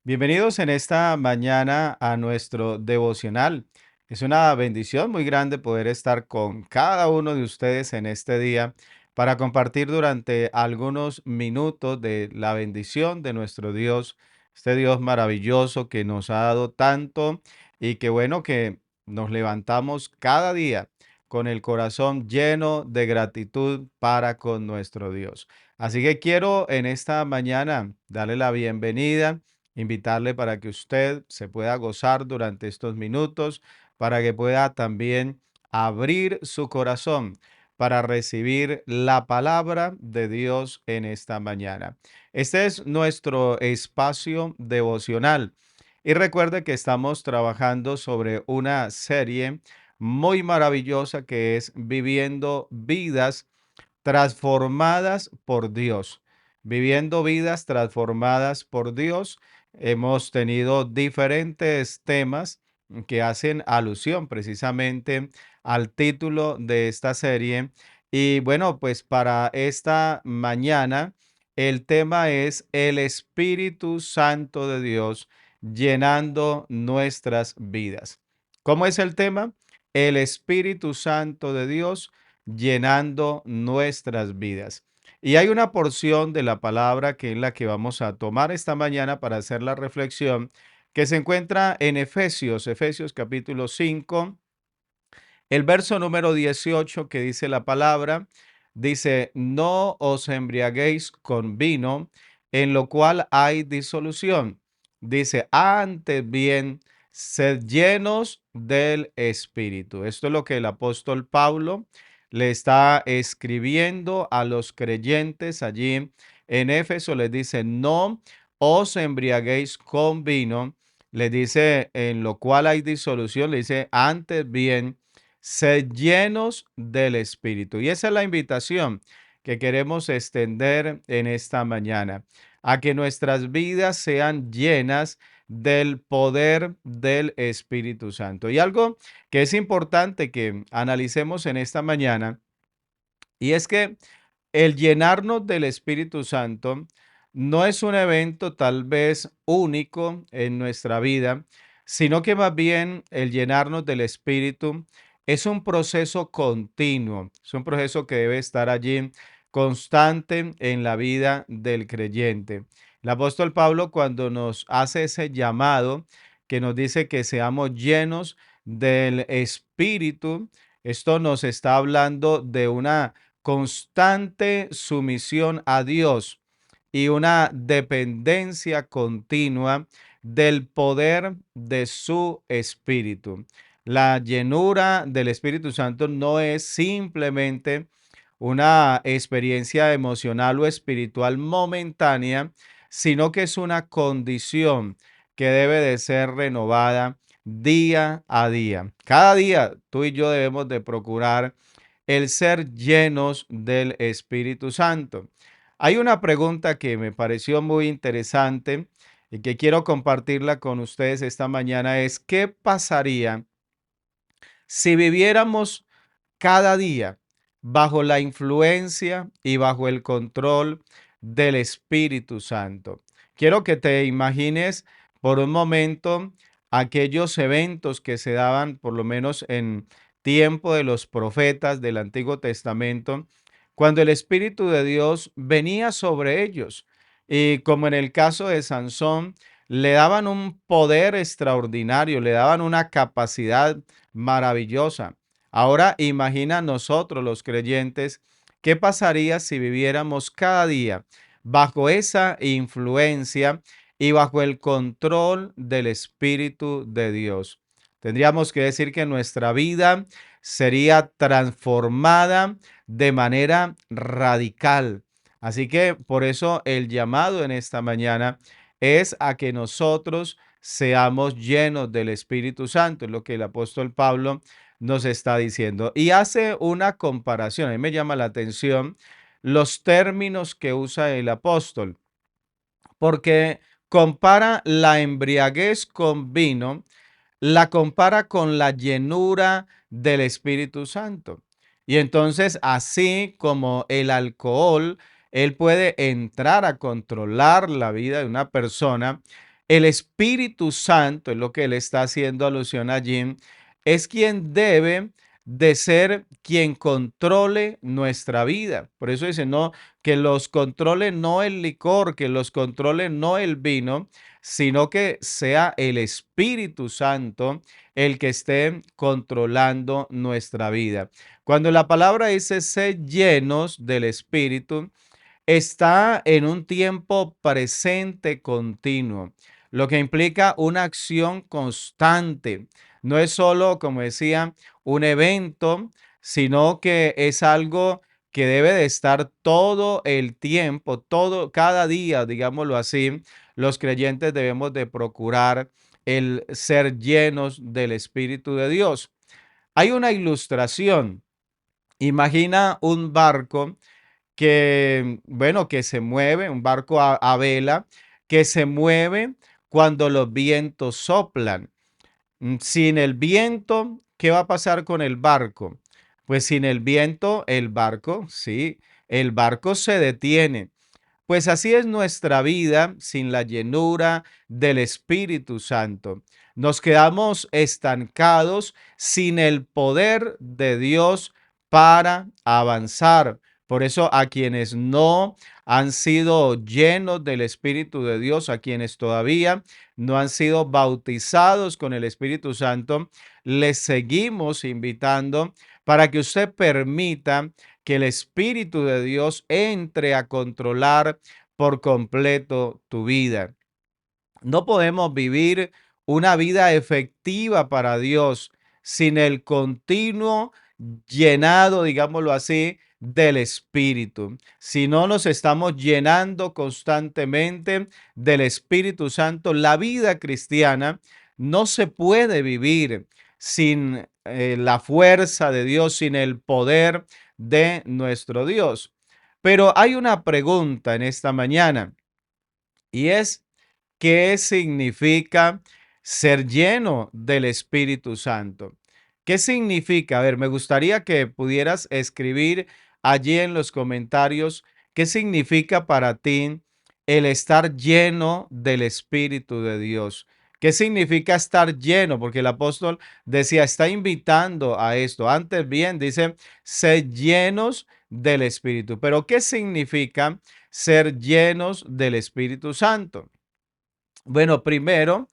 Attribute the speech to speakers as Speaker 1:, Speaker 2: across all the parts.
Speaker 1: Bienvenidos en esta mañana a nuestro devocional. Es una bendición muy grande poder estar con cada uno de ustedes en este día para compartir durante algunos minutos de la bendición de nuestro Dios, este Dios maravilloso que nos ha dado tanto y que bueno que nos levantamos cada día con el corazón lleno de gratitud para con nuestro Dios. Así que quiero en esta mañana darle la bienvenida, invitarle para que usted se pueda gozar durante estos minutos, para que pueda también abrir su corazón para recibir la palabra de Dios en esta mañana. Este es nuestro espacio devocional. Y recuerde que estamos trabajando sobre una serie muy maravillosa que es Viviendo vidas transformadas por Dios. Viviendo vidas transformadas por Dios. Hemos tenido diferentes temas que hacen alusión precisamente al título de esta serie. Y bueno, pues para esta mañana el tema es el Espíritu Santo de Dios llenando nuestras vidas. ¿Cómo es el tema? El Espíritu Santo de Dios llenando nuestras vidas. Y hay una porción de la palabra que es la que vamos a tomar esta mañana para hacer la reflexión, que se encuentra en Efesios capítulo 5, el verso número 18 que dice la palabra, dice, no os embriaguéis con vino, en lo cual hay disolución. Dice, antes bien, sed llenos del Espíritu. Esto es lo que el apóstol Pablo le está escribiendo a los creyentes allí en Éfeso. Les dice, no os embriaguéis con vino. Le dice, en lo cual hay disolución. Le dice, antes bien, sed llenos del Espíritu. Y esa es la invitación que queremos extender en esta mañana, a que nuestras vidas sean llenas del poder del Espíritu Santo. Y algo que es importante que analicemos en esta mañana, y es que el llenarnos del Espíritu Santo no es un evento tal vez único en nuestra vida, sino que más bien el llenarnos del Espíritu es un proceso continuo, es un proceso que debe estar allí constante en la vida del creyente. El apóstol Pablo, cuando nos hace ese llamado que nos dice que seamos llenos del Espíritu, esto nos está hablando de una constante sumisión a Dios y una dependencia continua del poder de su Espíritu. La llenura del Espíritu Santo no es simplemente una experiencia emocional o espiritual momentánea, sino que es una condición que debe de ser renovada día a día. Cada día tú y yo debemos de procurar el ser llenos del Espíritu Santo. Hay una pregunta que me pareció muy interesante y que quiero compartirla con ustedes esta mañana es, ¿qué pasaría si viviéramos cada día bajo la influencia y bajo el control del Espíritu Santo? Quiero que te imagines por un momento aquellos eventos que se daban, por lo menos en tiempo de los profetas del Antiguo Testamento, cuando el Espíritu de Dios venía sobre ellos. Y como en el caso de Sansón, le daban un poder extraordinario, le daban una capacidad maravillosa. Ahora imagina nosotros los creyentes, ¿qué pasaría si viviéramos cada día bajo esa influencia y bajo el control del Espíritu de Dios? Tendríamos que decir que nuestra vida sería transformada de manera radical. Así que por eso el llamado en esta mañana es a que nosotros seamos llenos del Espíritu Santo, es lo que el apóstol Pablo nos está diciendo. Y hace una comparación, a mí me llama la atención los términos que usa el apóstol, porque compara la embriaguez con vino, la compara con la llenura del Espíritu Santo. Y entonces, así como el alcohol, él puede entrar a controlar la vida de una persona, El Espíritu Santo, es lo que él está haciendo alusión allí, es quien debe de ser quien controle nuestra vida. Por eso dice, no, que los controle no el licor, que los controle no el vino, sino que sea el Espíritu Santo el que esté controlando nuestra vida. Cuando la palabra dice ser llenos del Espíritu, está en un tiempo presente continuo, lo que implica una acción constante. No es solo, como decía, un evento, sino que es algo que debe de estar todo el tiempo, todo, cada día, digámoslo así, los creyentes debemos de procurar el ser llenos del Espíritu de Dios. Hay una ilustración. Imagina un barco que, bueno, que se mueve, un barco a vela, que se mueve cuando los vientos soplan. Sin el viento, ¿qué va a pasar con el barco? Pues sin el viento, el barco, sí, el barco se detiene. Pues así es nuestra vida sin la llenura del Espíritu Santo. Nos quedamos estancados sin el poder de Dios para avanzar. Por eso a quienes no han sido llenos del Espíritu de Dios, a quienes todavía no han sido bautizados con el Espíritu Santo, les seguimos invitando para que usted permita que el Espíritu de Dios entre a controlar por completo tu vida. No podemos vivir una vida efectiva para Dios sin el continuo llenado, digámoslo así, del Espíritu. Si no nos estamos llenando constantemente del Espíritu Santo, la vida cristiana no se puede vivir sin la fuerza de Dios, sin el poder de nuestro Dios. Pero hay una pregunta en esta mañana y es, ¿qué significa ser lleno del Espíritu Santo? ¿Qué significa? A ver, me gustaría que pudieras escribir allí en los comentarios qué significa para ti el estar lleno del Espíritu de Dios. ¿Qué significa estar lleno? Porque el apóstol decía, está invitando a esto. Antes bien, dice, ser llenos del Espíritu. Pero ¿qué significa ser llenos del Espíritu Santo? Bueno, primero,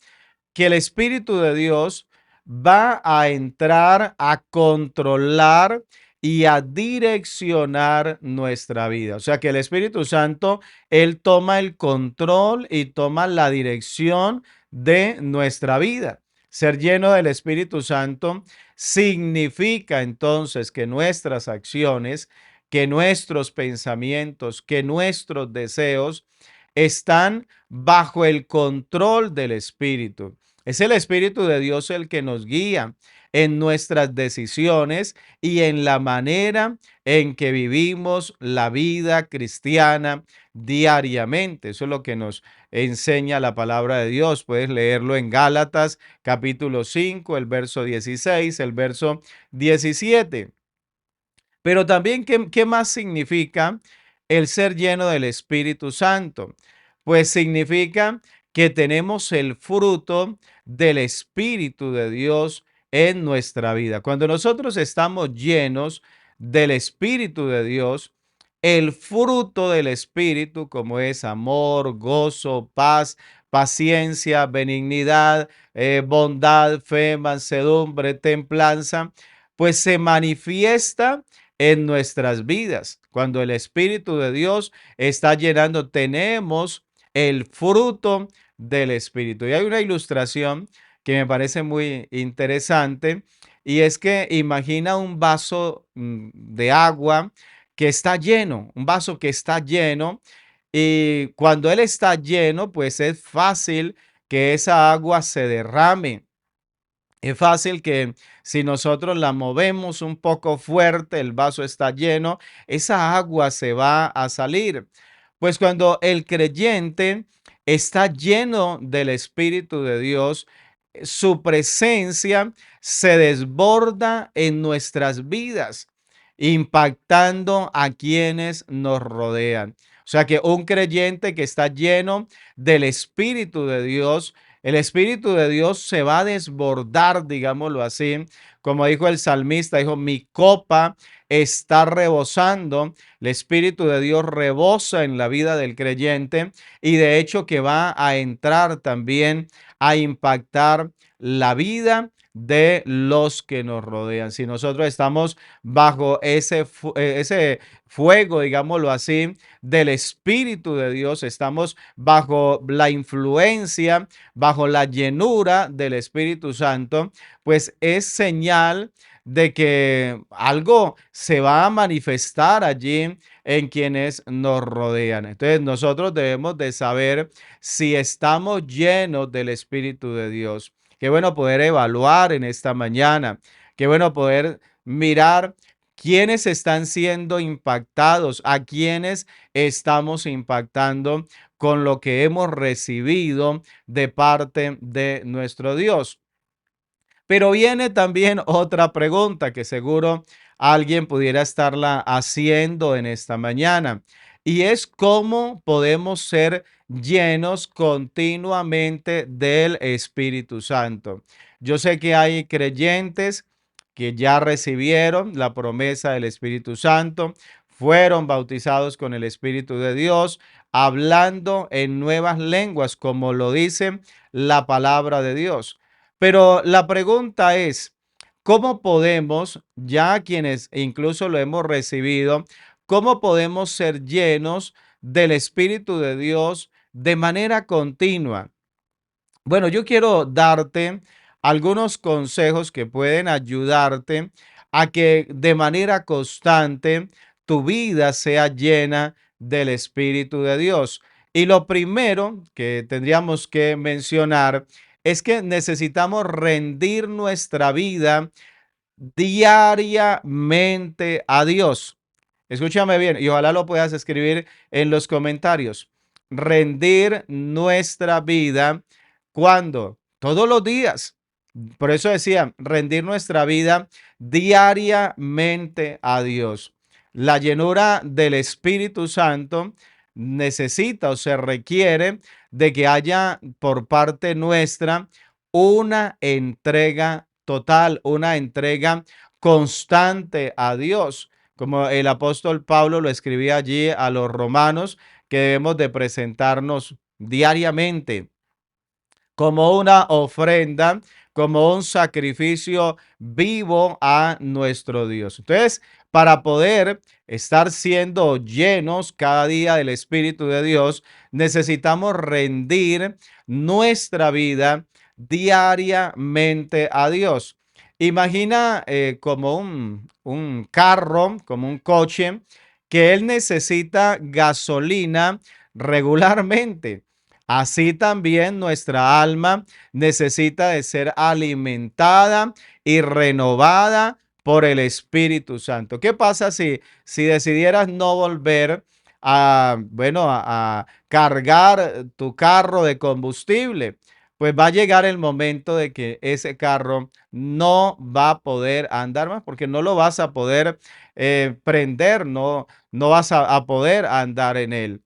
Speaker 1: que el Espíritu de Dios va a entrar a controlar y a direccionar nuestra vida. O sea que el Espíritu Santo, Él toma el control y toma la dirección de nuestra vida. Ser lleno del Espíritu Santo significa entonces que nuestras acciones, que nuestros pensamientos, que nuestros deseos están bajo el control del Espíritu. Es el Espíritu de Dios el que nos guía en nuestras decisiones y en la manera en que vivimos la vida cristiana diariamente. Eso es lo que nos enseña la palabra de Dios. Puedes leerlo en Gálatas capítulo 5, el verso 16, el verso 17. Pero también, ¿qué más significa el ser lleno del Espíritu Santo? Pues significa que tenemos el fruto del Espíritu de Dios en nuestra vida. Cuando nosotros estamos llenos del Espíritu de Dios, el fruto del Espíritu, como es amor, gozo, paz, paciencia, benignidad, bondad, fe, mansedumbre, templanza, pues se manifiesta en nuestras vidas. Cuando el Espíritu de Dios está llenando, tenemos el fruto del Espíritu. Y hay una ilustración que me parece muy interesante y es que imagina un vaso de agua que está lleno, un vaso que está lleno y cuando él está lleno, pues es fácil que esa agua se derrame. Es fácil que si nosotros la movemos un poco fuerte, el vaso está lleno, esa agua se va a salir. Pues cuando el creyente está lleno del Espíritu de Dios, su presencia se desborda en nuestras vidas, impactando a quienes nos rodean. O sea que un creyente que está lleno del Espíritu de Dios, el Espíritu de Dios se va a desbordar, digámoslo así, como dijo el salmista, dijo, mi copa está rebosando, el Espíritu de Dios rebosa en la vida del creyente y de hecho que va a entrar también a impactar la vida de los que nos rodean. Si nosotros estamos bajo ese fuego, digámoslo así, del Espíritu de Dios, estamos bajo la influencia, bajo la llenura del Espíritu Santo, pues es señal de que algo se va a manifestar allí en quienes nos rodean. Entonces nosotros debemos de saber si estamos llenos del Espíritu de Dios. Qué bueno poder evaluar en esta mañana. Qué bueno poder mirar quiénes están siendo impactados, a quiénes estamos impactando con lo que hemos recibido de parte de nuestro Dios. Pero viene también otra pregunta que seguro alguien pudiera estarla haciendo en esta mañana, y es cómo podemos ser llenos continuamente del Espíritu Santo. Yo sé que hay creyentes que ya recibieron la promesa del Espíritu Santo, fueron bautizados con el Espíritu de Dios, hablando en nuevas lenguas, como lo dice la palabra de Dios. Pero la pregunta es, ¿cómo podemos, ya quienes incluso lo hemos recibido, cómo podemos ser llenos del Espíritu de Dios de manera continua? Bueno, yo quiero darte algunos consejos que pueden ayudarte a que de manera constante tu vida sea llena del Espíritu de Dios. Y lo primero que tendríamos que mencionar es que necesitamos rendir nuestra vida diariamente a Dios. Escúchame bien y ojalá lo puedas escribir en los comentarios. Rendir nuestra vida cuando todos los días. Por eso decía, rendir nuestra vida diariamente a Dios. La llenura del Espíritu Santo necesita o se requiere de que haya por parte nuestra una entrega total, una entrega constante a Dios, como el apóstol Pablo lo escribía allí a los romanos, que debemos de presentarnos diariamente como una ofrenda, como un sacrificio vivo a nuestro Dios. Entonces, para poder estar siendo llenos cada día del Espíritu de Dios, necesitamos rendir nuestra vida diariamente a Dios. Imagina como un carro, como un coche, que él necesita gasolina regularmente. Así también nuestra alma necesita de ser alimentada y renovada por el Espíritu Santo. ¿Qué pasa si decidieras no volver a cargar tu carro de combustible? Pues va a llegar el momento de que ese carro no va a poder andar más porque no lo vas a poder prender, no vas a poder andar en él.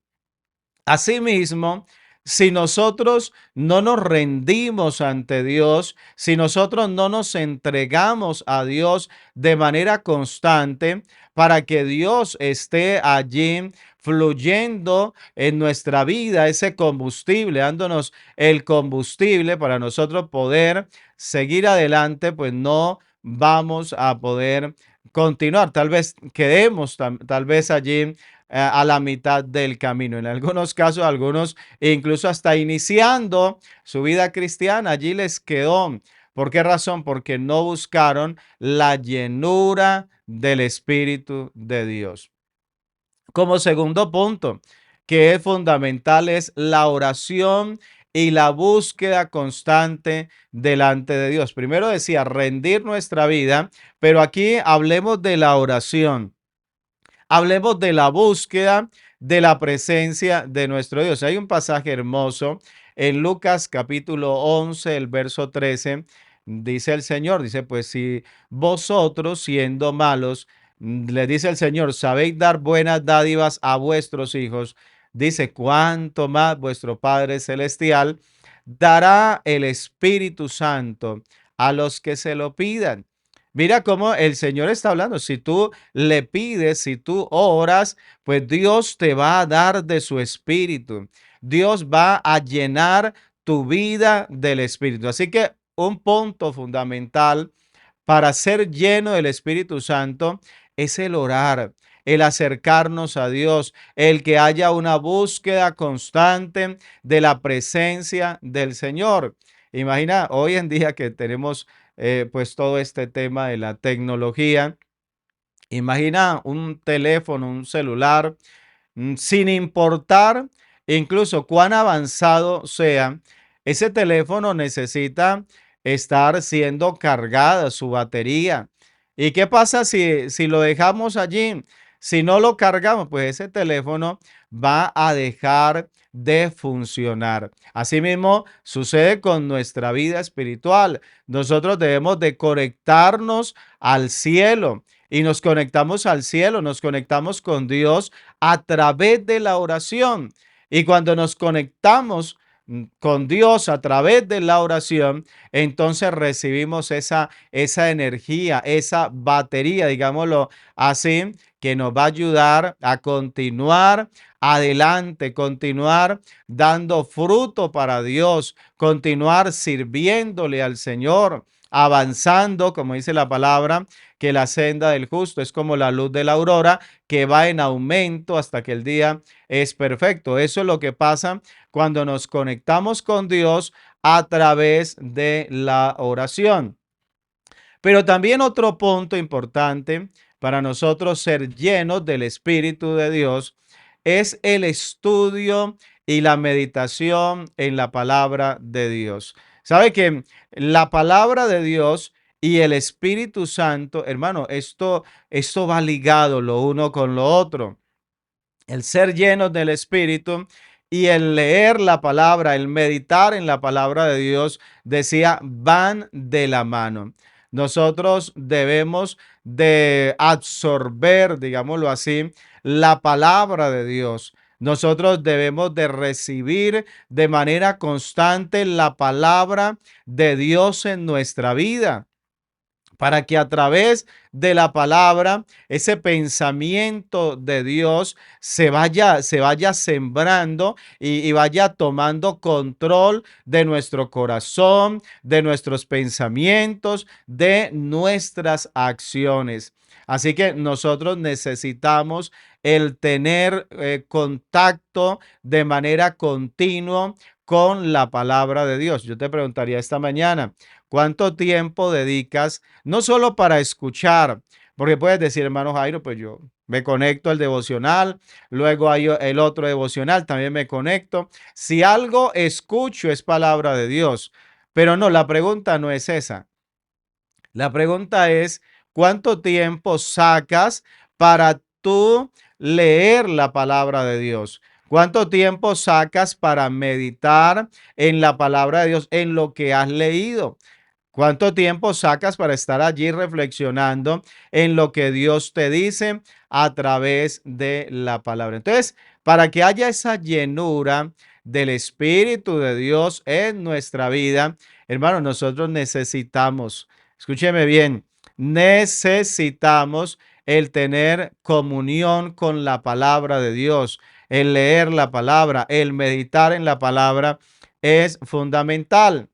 Speaker 1: Asimismo, si nosotros no nos rendimos ante Dios, si nosotros no nos entregamos a Dios de manera constante para que Dios esté allí fluyendo en nuestra vida, ese combustible, dándonos el combustible para nosotros poder seguir adelante, pues no vamos a poder continuar. Tal vez quedemos tal vez allí a la mitad del camino. En algunos casos, algunos incluso hasta iniciando su vida cristiana, allí les quedó. ¿Por qué razón? Porque no buscaron la llenura del Espíritu de Dios. Como segundo punto, que es fundamental, es la oración y la búsqueda constante delante de Dios. Primero decía rendir nuestra vida, pero aquí hablemos de la oración. Hablemos de la búsqueda de la presencia de nuestro Dios. Hay un pasaje hermoso en Lucas capítulo 11, el verso 13. Dice el Señor, dice, pues si vosotros siendo malos Le dice el Señor, sabéis dar buenas dádivas a vuestros hijos. Dice, cuánto más vuestro Padre Celestial dará el Espíritu Santo a los que se lo pidan. Mira cómo el Señor está hablando. Si tú le pides, si tú oras, pues Dios te va a dar de su Espíritu. Dios va a llenar tu vida del Espíritu. Así que un punto fundamental para ser lleno del Espíritu Santo es el orar, el acercarnos a Dios, el que haya una búsqueda constante de la presencia del Señor. Imagina hoy en día que tenemos pues todo este tema de la tecnología. Imagina un teléfono, un celular, sin importar incluso cuán avanzado sea, ese teléfono necesita estar siendo cargada su batería. ¿Y qué pasa si lo dejamos allí? Si no lo cargamos, pues ese teléfono va a dejar de funcionar. Asimismo, sucede con nuestra vida espiritual. Nosotros debemos de conectarnos al cielo y nos conectamos al cielo, nos conectamos con Dios a través de la oración. Y cuando nos conectamos con Dios a través de la oración, entonces recibimos esa energía, esa batería, digámoslo así, que nos va a ayudar a continuar adelante, continuar dando fruto para Dios, continuar sirviéndole al Señor, avanzando, como dice la palabra, que la senda del justo es como la luz de la aurora, que va en aumento hasta que el día es perfecto. Eso es lo que pasa cuando nos conectamos con Dios a través de la oración. Pero también otro punto importante para nosotros ser llenos del Espíritu de Dios es el estudio y la meditación en la palabra de Dios. ¿Sabe que la palabra de Dios y el Espíritu Santo, hermano, esto va ligado lo uno con lo otro? El ser llenos del Espíritu y el leer la palabra, el meditar en la palabra de Dios, decía, van de la mano. Nosotros debemos de absorber, digámoslo así, la palabra de Dios. Nosotros debemos de recibir de manera constante la palabra de Dios en nuestra vida para que a través de la palabra ese pensamiento de Dios se vaya sembrando y vaya tomando control de nuestro corazón, de nuestros pensamientos, de nuestras acciones. Así que nosotros necesitamos el tener contacto de manera continua con la palabra de Dios. Yo te preguntaría esta mañana, ¿cuánto tiempo dedicas no solo para escuchar? Porque puedes decir, hermano Jairo, pues yo me conecto al devocional, luego hay el otro devocional, también me conecto. Si algo escucho es palabra de Dios, pero no, la pregunta no es esa. La pregunta es, ¿cuánto tiempo sacas para tú leer la palabra de Dios? ¿Cuánto tiempo sacas para meditar en la palabra de Dios, en lo que has leído? ¿Cuánto tiempo sacas para estar allí reflexionando en lo que Dios te dice a través de la palabra? Entonces, para que haya esa llenura del Espíritu de Dios en nuestra vida, hermano, nosotros necesitamos, escúcheme bien, necesitamos el tener comunión con la palabra de Dios, el leer la palabra, el meditar en la palabra es fundamental.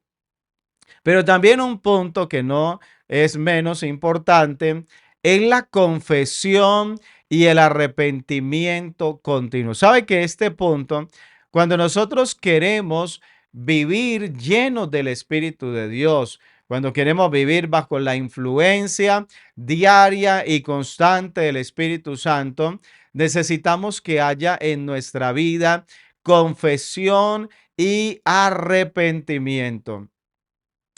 Speaker 1: Pero también un punto que no es menos importante es la confesión y el arrepentimiento continuo. ¿Sabe que este punto, cuando nosotros queremos vivir llenos del Espíritu de Dios, cuando queremos vivir bajo la influencia diaria y constante del Espíritu Santo, necesitamos que haya en nuestra vida confesión y arrepentimiento.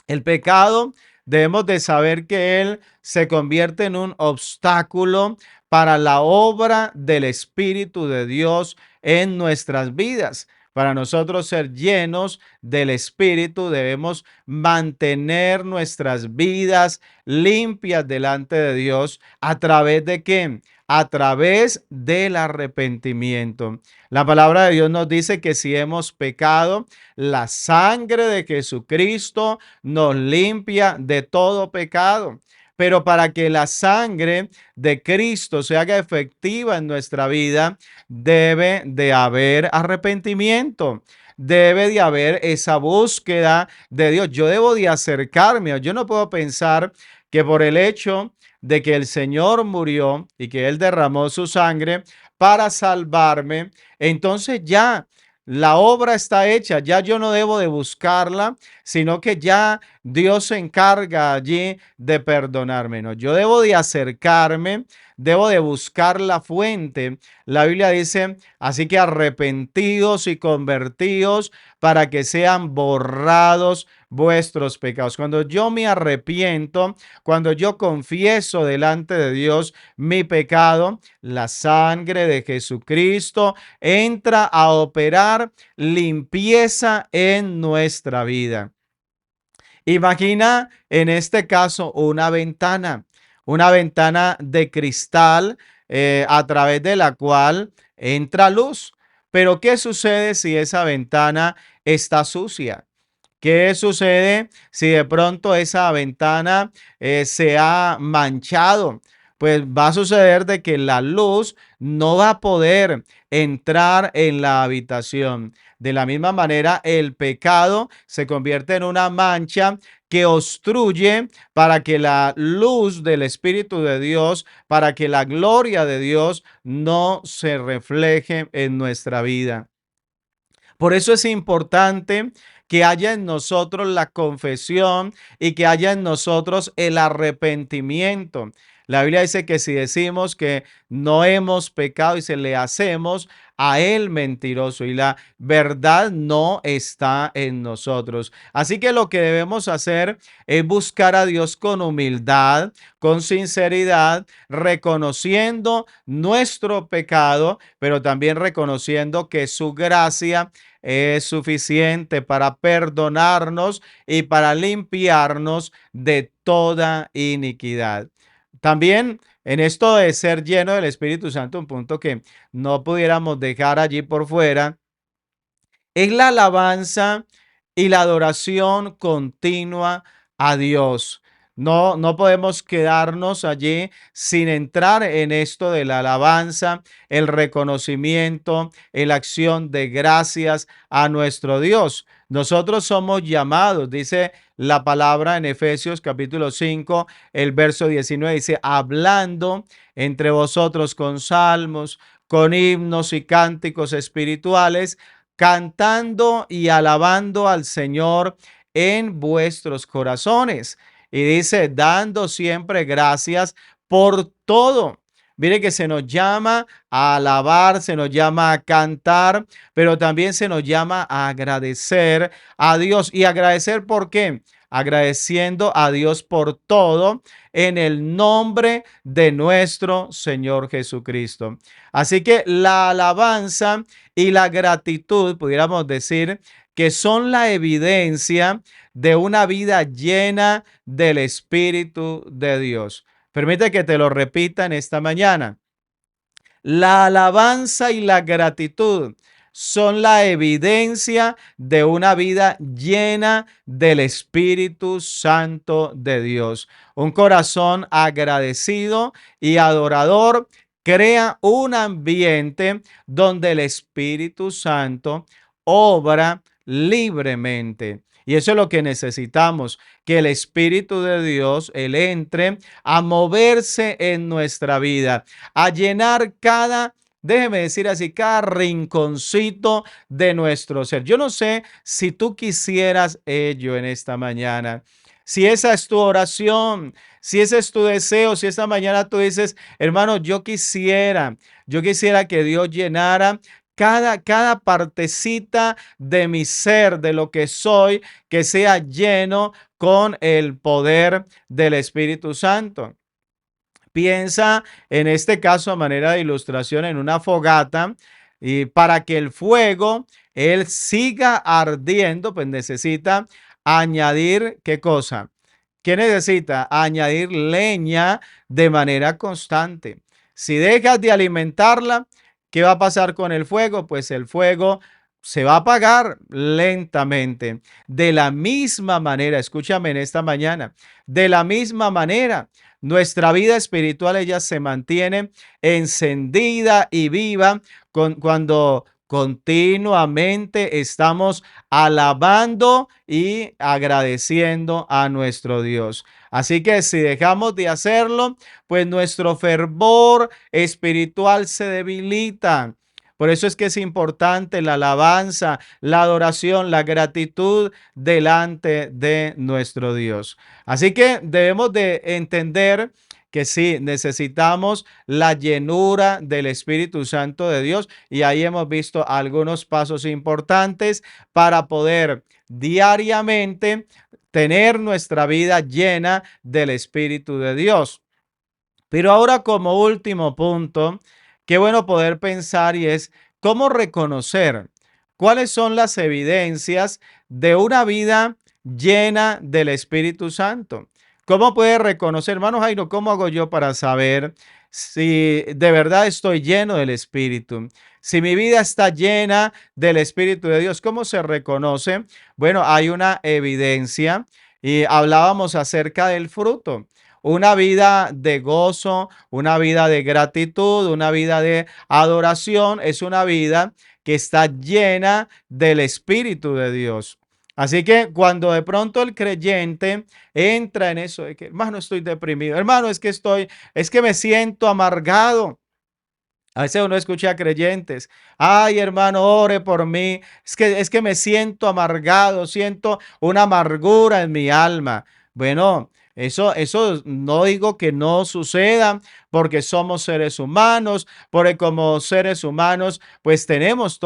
Speaker 1: El pecado, debemos de saber que él se convierte en un obstáculo para la obra del Espíritu de Dios en nuestras vidas. Para nosotros ser llenos del Espíritu, debemos mantener nuestras vidas limpias delante de Dios. ¿A través de qué? A través del arrepentimiento. La palabra de Dios nos dice que si hemos pecado, la sangre de Jesucristo nos limpia de todo pecado. Pero para que la sangre de Cristo se haga efectiva en nuestra vida, debe de haber arrepentimiento. Debe de haber esa búsqueda de Dios. Yo debo de acercarme. Yo no puedo pensar que por el hecho de que el Señor murió y que Él derramó su sangre para salvarme, entonces ya la obra está hecha, ya yo no debo de buscarla, sino que ya Dios se encarga allí de perdonarme. No, yo debo de acercarme, debo de buscar la fuente. La Biblia dice, así que arrepentidos y convertidos para que sean borrados vuestros pecados. Cuando yo me arrepiento, cuando yo confieso delante de Dios mi pecado, la sangre de Jesucristo entra a operar limpieza en nuestra vida. Imagina en este caso una ventana de cristal a través de la cual entra luz. Pero ¿qué sucede si esa ventana está sucia? ¿Qué sucede si de pronto esa ventana se ha manchado? Pues va a suceder de que la luz no va a poder entrar en la habitación. De la misma manera, el pecado se convierte en una mancha que obstruye para que la luz del Espíritu de Dios, para que la gloria de Dios no se refleje en nuestra vida. Por eso es importante que haya en nosotros la confesión y que haya en nosotros el arrepentimiento. La Biblia dice que si decimos que no hemos pecado y se le hacemos a él mentiroso y la verdad no está en nosotros. Así que lo que debemos hacer es buscar a Dios con humildad, con sinceridad, reconociendo nuestro pecado, pero también reconociendo que su gracia es suficiente para perdonarnos y para limpiarnos de toda iniquidad. También en esto de ser lleno del Espíritu Santo, un punto que no pudiéramos dejar allí por fuera, es la alabanza y la adoración continua a Dios. No podemos quedarnos allí sin entrar en esto de la alabanza, el reconocimiento, la acción de gracias a nuestro Dios. Nosotros somos llamados, dice la palabra en Efesios capítulo 5, el verso 19, dice, hablando entre vosotros con salmos, con himnos y cánticos espirituales, cantando y alabando al Señor en vuestros corazones. Y dice, dando siempre gracias por todo. Mire que se nos llama a alabar, se nos llama a cantar, pero también se nos llama a agradecer a Dios. ¿Y agradecer por qué? Agradeciendo a Dios por todo en el nombre de nuestro Señor Jesucristo. Así que la alabanza y la gratitud, pudiéramos decir, que son la evidencia de una vida llena del Espíritu de Dios. Permite que te lo repita en esta mañana. La alabanza y la gratitud son la evidencia de una vida llena del Espíritu Santo de Dios. Un corazón agradecido y adorador crea un ambiente donde el Espíritu Santo obra libremente. Y eso es lo que necesitamos, que el Espíritu de Dios, Él entre a moverse en nuestra vida, a llenar cada, déjeme decir así, cada rinconcito de nuestro ser. Yo no sé si tú quisieras ello en esta mañana. Si esa es tu oración, si ese es tu deseo, si esta mañana tú dices, hermano, yo quisiera que Dios llenara cada partecita de mi ser, de lo que soy, que sea lleno con el poder del Espíritu Santo. Piensa en este caso a manera de ilustración en una fogata y para que el fuego él siga ardiendo, pues necesita añadir, ¿qué cosa? ¿Qué necesita? Añadir leña de manera constante. Si dejas de alimentarla, ¿qué va a pasar con el fuego? Pues el fuego se va a apagar lentamente. De la misma manera, escúchame en esta mañana, de la misma manera, nuestra vida espiritual ella se mantiene encendida y viva cuando continuamente estamos alabando y agradeciendo a nuestro Dios. Así que si dejamos de hacerlo, pues nuestro fervor espiritual se debilita. Por eso es que es importante la alabanza, la adoración, la gratitud delante de nuestro Dios. Así que debemos de entender que sí, necesitamos la llenura del Espíritu Santo de Dios y ahí hemos visto algunos pasos importantes para poder diariamente tener nuestra vida llena del Espíritu de Dios. Pero ahora como último punto, qué bueno poder pensar y es cómo reconocer cuáles son las evidencias de una vida llena del Espíritu Santo. ¿Cómo puede reconocer, hermano Jairo, cómo hago yo para saber si de verdad estoy lleno del Espíritu? Si mi vida está llena del Espíritu de Dios, ¿cómo se reconoce? Bueno, hay una evidencia y hablábamos acerca del fruto. Una vida de gozo, una vida de gratitud, una vida de adoración, es una vida que está llena del Espíritu de Dios. Así que cuando de pronto el creyente entra en eso de que, hermano, estoy deprimido, hermano, es que me siento amargado. A veces uno escucha a creyentes, ay hermano, ore por mí, es que me siento amargado, siento una amargura en mi alma. Bueno, eso no digo que no suceda porque somos seres humanos, porque como seres humanos pues tenemos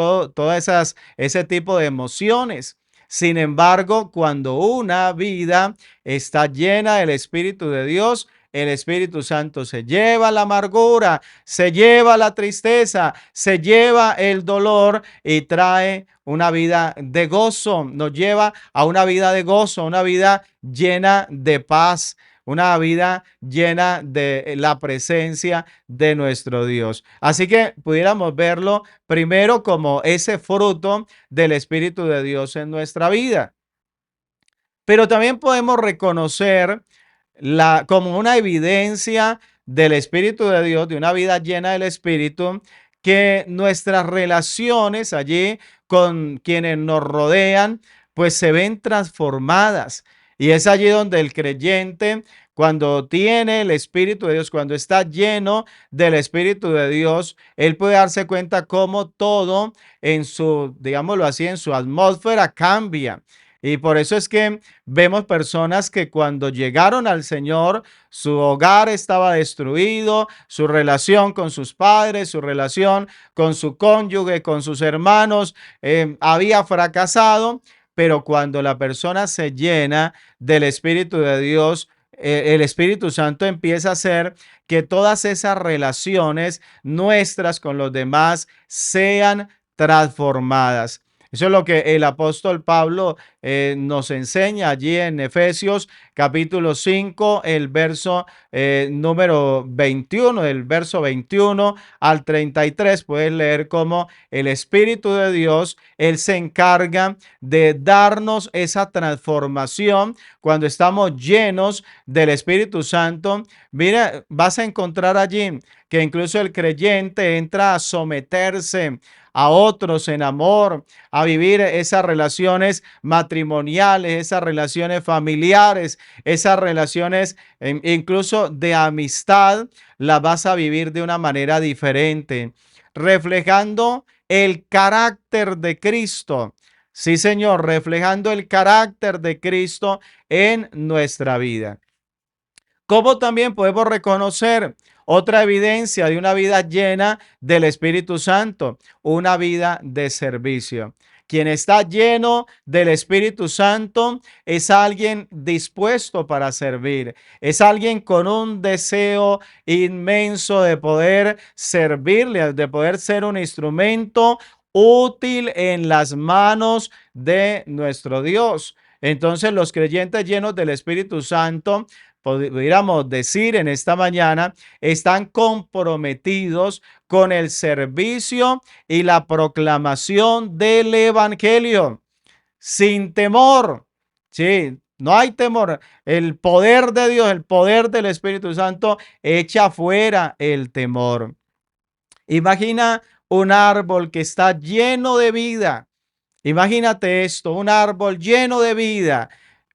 Speaker 1: ese tipo de emociones. Sin embargo, cuando una vida está llena del Espíritu de Dios, el Espíritu Santo se lleva la amargura, se lleva la tristeza, se lleva el dolor y trae una vida de gozo, nos lleva a una vida de gozo, una vida llena de paz, una vida llena de la presencia de nuestro Dios. Así que pudiéramos verlo primero como ese fruto del Espíritu de Dios en nuestra vida. Pero también podemos reconocer como una evidencia del Espíritu de Dios, de una vida llena del Espíritu, que nuestras relaciones allí con quienes nos rodean, pues se ven transformadas. Y es allí donde el creyente, cuando tiene el Espíritu de Dios, cuando está lleno del Espíritu de Dios, él puede darse cuenta cómo todo en su, digámoslo así, en su atmósfera cambia. Y por eso es que vemos personas que cuando llegaron al Señor, su hogar estaba destruido, su relación con sus padres, su relación con su cónyuge, con sus hermanos, había fracasado, pero cuando la persona se llena del Espíritu de Dios, el Espíritu Santo empieza a hacer que todas esas relaciones nuestras con los demás sean transformadas. Eso es lo que el apóstol Pablo nos enseña allí en Efesios capítulo 5, el verso número 21, del verso 21 al 33. Puedes leer cómo el Espíritu de Dios, Él se encarga de darnos esa transformación cuando estamos llenos del Espíritu Santo. Mira, vas a encontrar allí que incluso el creyente entra a someterse a otros en amor, a vivir esas relaciones matrimoniales, esas relaciones familiares, esas relaciones incluso de amistad, las vas a vivir de una manera diferente, reflejando el carácter de Cristo. Sí, Señor, reflejando el carácter de Cristo en nuestra vida. ¿Cómo también podemos reconocer otra evidencia de una vida llena del Espíritu Santo? Una vida de servicio. Quien está lleno del Espíritu Santo es alguien dispuesto para servir, es alguien con un deseo inmenso de poder servirle, de poder ser un instrumento útil en las manos de nuestro Dios. Entonces, los creyentes llenos del Espíritu Santo, pudiéramos decir en esta mañana, están comprometidos con el servicio y la proclamación del Evangelio sin temor. Sí, no hay temor. El poder de Dios, el poder del Espíritu Santo echa fuera el temor. Imagina un árbol que está lleno de vida. Imagínate esto, un árbol lleno de vida.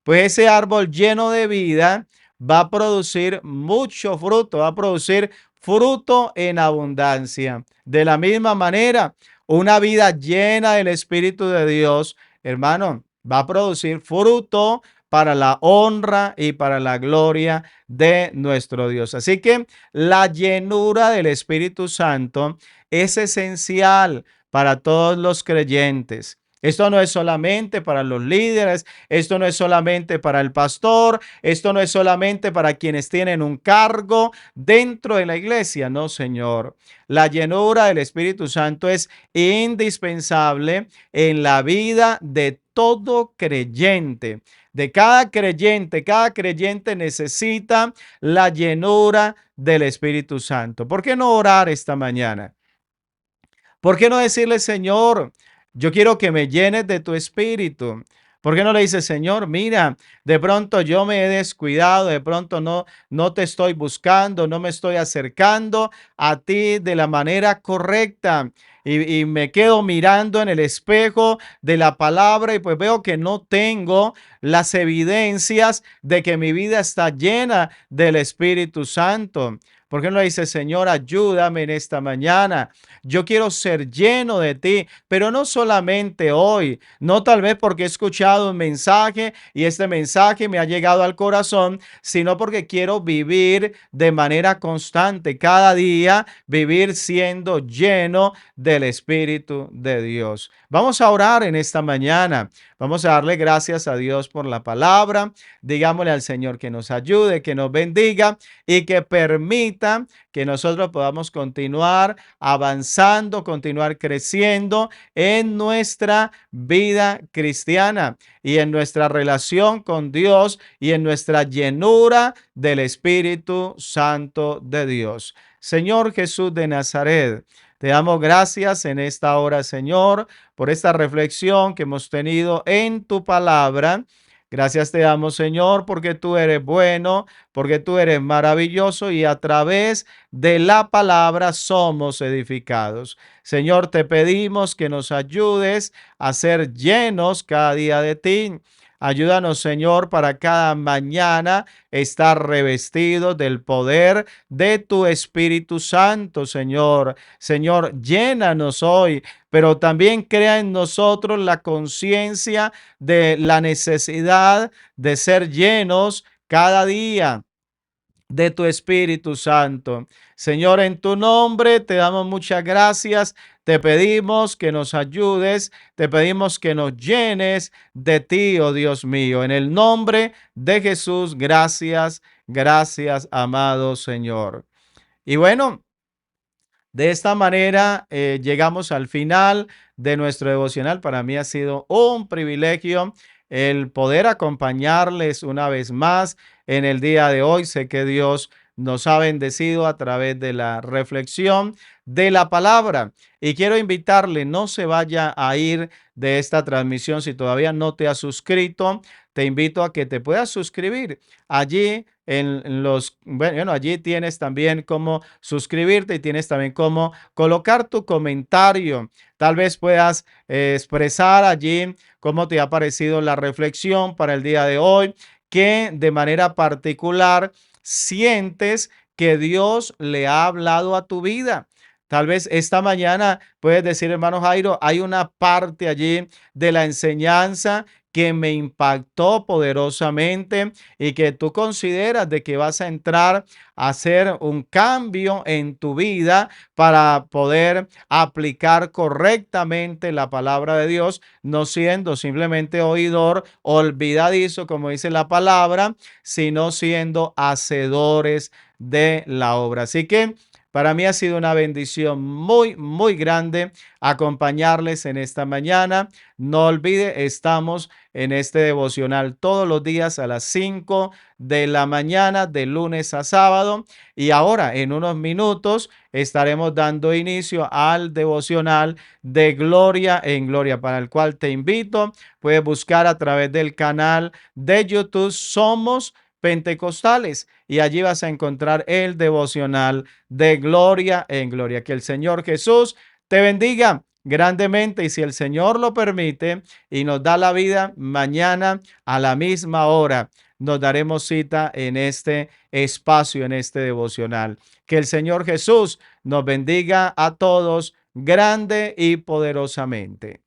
Speaker 1: Pues ese árbol lleno de vida va a producir mucho fruto, va a producir fruto en abundancia. De la misma manera, una vida llena del Espíritu de Dios, hermano, va a producir fruto para la honra y para la gloria de nuestro Dios. Así que la llenura del Espíritu Santo es esencial para todos los creyentes. Esto no es solamente para los líderes, esto no es solamente para el pastor, esto no es solamente para quienes tienen un cargo dentro de la iglesia, no, Señor. La llenura del Espíritu Santo es indispensable en la vida de todo creyente. De cada creyente necesita la llenura del Espíritu Santo. ¿Por qué no orar esta mañana? ¿Por qué no decirle, Señor, yo quiero que me llenes de tu espíritu? ¿Por qué no le dices, Señor, mira, de pronto yo me he descuidado, de pronto no te estoy buscando, no me estoy acercando a ti de la manera correcta? Y me quedo mirando en el espejo de la palabra y pues veo que no tengo las evidencias de que mi vida está llena del Espíritu Santo. ¿Por qué no le dices, Señor, ayúdame en esta mañana? Yo quiero ser lleno de ti, pero no solamente hoy, no tal vez porque he escuchado un mensaje y este mensaje me ha llegado al corazón, sino porque quiero vivir de manera constante, cada día vivir siendo lleno del Espíritu de Dios. Vamos a orar en esta mañana. Vamos a darle gracias a Dios por la palabra. Digámosle al Señor que nos ayude, que nos bendiga y que permita que nosotros podamos continuar avanzando, continuar creciendo en nuestra vida cristiana y en nuestra relación con Dios y en nuestra llenura del Espíritu Santo de Dios. Señor Jesús de Nazaret, te damos gracias en esta hora, Señor, por esta reflexión que hemos tenido en tu palabra. Gracias te damos, Señor, porque tú eres bueno, porque tú eres maravilloso y a través de la palabra somos edificados. Señor, te pedimos que nos ayudes a ser llenos cada día de ti. Ayúdanos, Señor, para cada mañana estar revestidos del poder de tu Espíritu Santo, Señor. Señor, llénanos hoy, pero también crea en nosotros la conciencia de la necesidad de ser llenos cada día de tu Espíritu Santo. Señor, en tu nombre te damos muchas gracias. Te pedimos que nos ayudes, te pedimos que nos llenes de ti, oh Dios mío. En el nombre de Jesús, gracias, gracias, amado Señor. Y bueno, de esta manera llegamos al final de nuestro devocional. Para mí ha sido un privilegio el poder acompañarles una vez más en el día de hoy. Sé que Dios nos ha bendecido a través de la reflexión de la palabra. Y quiero invitarle, no se vaya a ir de esta transmisión si todavía no te has suscrito. Te invito a que te puedas suscribir allí bueno, allí tienes también cómo suscribirte y tienes también cómo colocar tu comentario. Tal vez puedas expresar allí cómo te ha parecido la reflexión para el día de hoy, que de manera particular sientes que Dios le ha hablado a tu vida. Tal vez esta mañana puedes decir, hermano Jairo, hay una parte allí de la enseñanza que me impactó poderosamente y que tú consideras de que vas a entrar a hacer un cambio en tu vida para poder aplicar correctamente la palabra de Dios, no siendo simplemente oidor olvidadizo, como dice la palabra, sino siendo hacedores de la obra. Así que Para mí ha sido una bendición muy, muy grande acompañarles en esta mañana. No olvide, estamos en este devocional todos los días a las 5 de la mañana, de lunes a sábado. Y ahora, en unos minutos, estaremos dando inicio al devocional de Gloria en Gloria, para el cual te invito. Puedes buscar a través del canal de YouTube Somos Pentecostales y allí vas a encontrar el devocional de Gloria en Gloria. Que el Señor Jesús te bendiga grandemente, y si el Señor lo permite y nos da la vida, mañana a la misma hora nos daremos cita en este espacio, en este devocional. Que el Señor Jesús nos bendiga a todos grande y poderosamente.